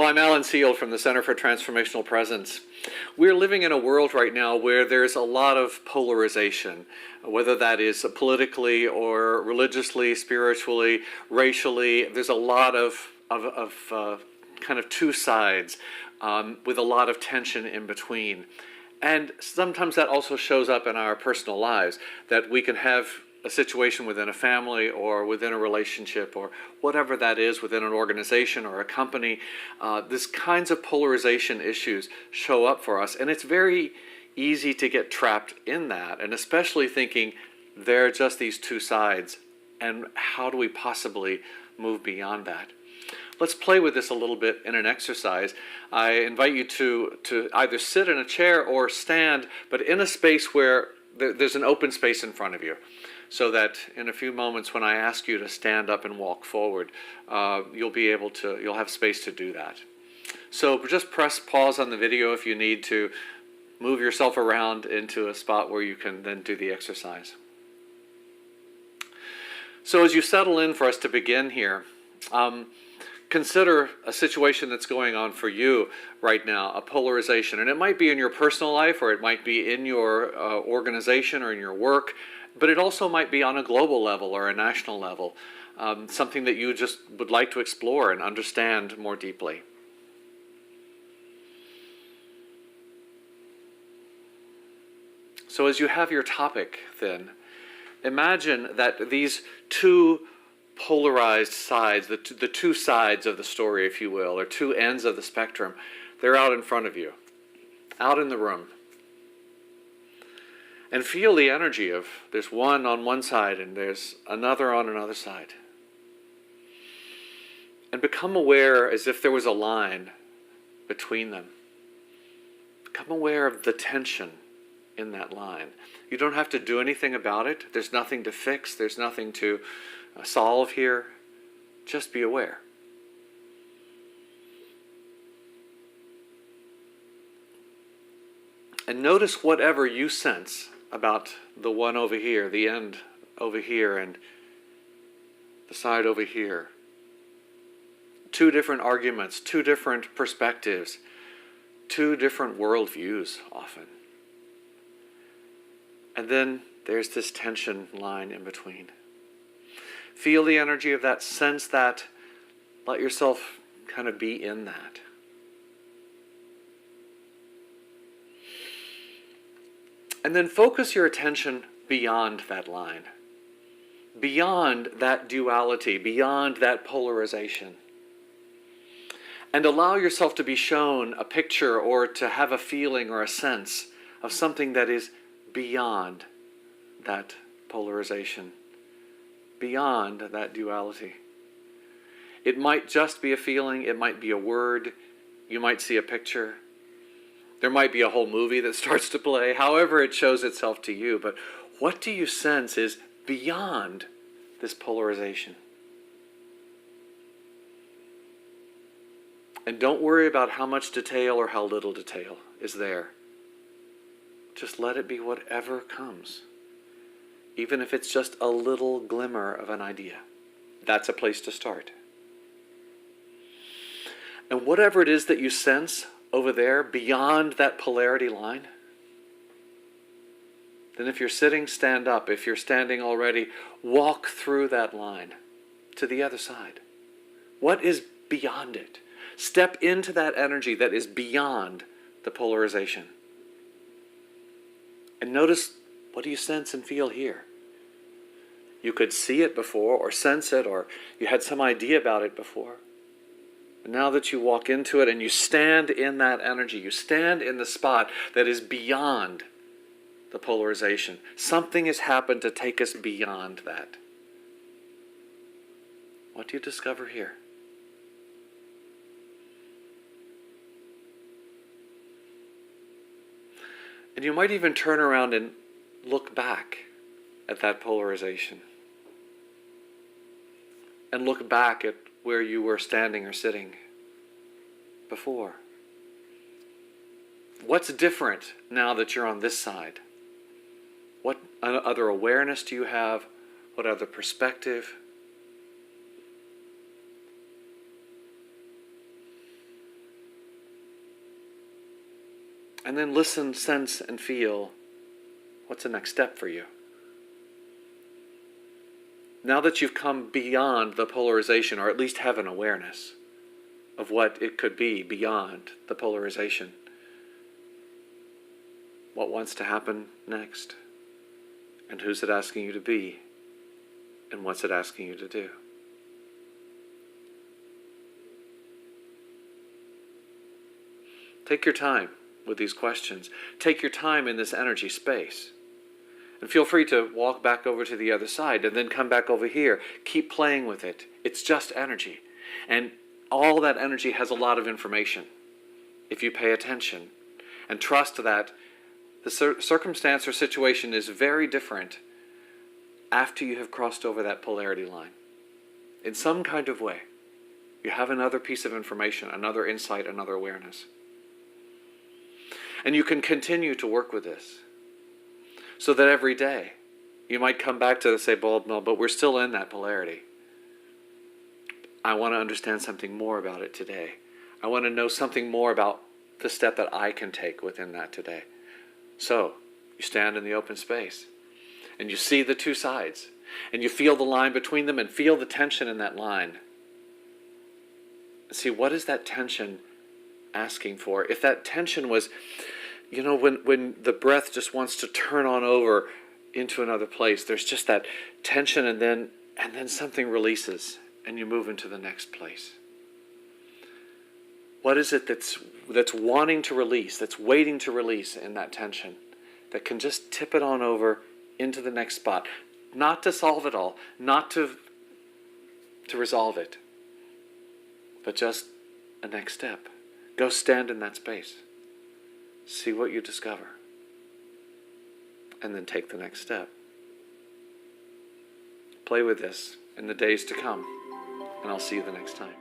Hello, I'm Alan Seale from the Center for Transformational Presence. We're living in a world right now where there's a lot of polarization, whether that is politically or religiously, spiritually, racially. There's a lot of kind of two sides with a lot of tension in between. And sometimes that also shows up in our personal lives, that we can have a situation within a family or within a relationship or whatever that is, within an organization or a company. These kinds of polarization issues show up for us, and it's very easy to get trapped in that, and especially thinking there are just these two sides, and how do we possibly move beyond that? Let's play with this a little bit in an exercise. I invite you to either sit in a chair or stand, but in a space where there's an open space in front of you, so that in a few moments when I ask you to stand up and walk forward, you'll have space to do that. So just press pause on the video if you need to move yourself around into a spot where you can then do the exercise. So as you settle in for us to begin here, consider a situation that's going on for you right now, a polarization. And it might be in your personal life, or it might be in your organization or in your work, but it also might be on a global level or a national level, something that you just would like to explore and understand more deeply. So as you have your topic then, imagine that these two polarized sides, the two sides of the story, if you will, or two ends of the spectrum, they're out in front of you, out in the room. And feel the energy of there's one on one side and there's another on another side. And become aware as if there was a line between them. Become aware of the tension in that line. You don't have to do anything about it. There's nothing to fix. There's nothing to solve here. Just be aware. And notice whatever you sense about the one over here, the end over here, and the side over here. Two different arguments, two different perspectives, two different worldviews often. And then there's this tension line in between. Feel the energy of that, sense that, let yourself kind of be in that. And then focus your attention beyond that line, beyond that duality, beyond that polarization. And allow yourself to be shown a picture or to have a feeling or a sense of something that is beyond that polarization, beyond that duality. It might just be a feeling, it might be a word, you might see a picture. There might be a whole movie that starts to play, however it shows itself to you. But what do you sense is beyond this polarization? And don't worry about how much detail or how little detail is there. Just let it be whatever comes. Even if it's just a little glimmer of an idea. That's a place to start. And whatever it is that you sense over there, beyond that polarity line, then if you're sitting, stand up. If you're standing already, walk through that line to the other side. What is beyond it? Step into that energy that is beyond the polarization. And notice, what do you sense and feel here? You could see it before, or sense it, or you had some idea about it before. And now that you walk into it and you stand in that energy, you stand in the spot that is beyond the polarization. Something has happened to take us beyond that. What do you discover here? And you might even turn around and look back at that polarization. And look back at where you were standing or sitting before. What's different now that you're on this side? What other awareness do you have? What other perspective? And then listen, sense, and feel what's the next step for you. Now that you've come beyond the polarization, or at least have an awareness of what it could be beyond the polarization, what wants to happen next? And who's it asking you to be? And what's it asking you to do? Take your time with these questions. Take your time in this energy space. And feel free to walk back over to the other side and then come back over here. Keep playing with it. It's just energy. And all that energy has a lot of information if you pay attention. And trust that the circumstance or situation is very different after you have crossed over that polarity line. In some kind of way, you have another piece of information, another insight, another awareness. And you can continue to work with this so that every day you might come back to say, well, no, but we're still in that polarity. I want to understand something more about it today. I want to know something more about the step that I can take within that today. So you stand in the open space and you see the two sides and you feel the line between them and feel the tension in that line. See, what is that tension asking for? If that tension was, when the breath just wants to turn on over into another place, there's just that tension and then something releases and you move into the next place. What is it that's wanting to release, that's waiting to release in that tension, that can just tip it on over into the next spot? Not to solve it all, not to resolve it, but just a next step. Go stand in that space. See what you discover. And then take the next step. Play with this in the days to come, and I'll see you the next time.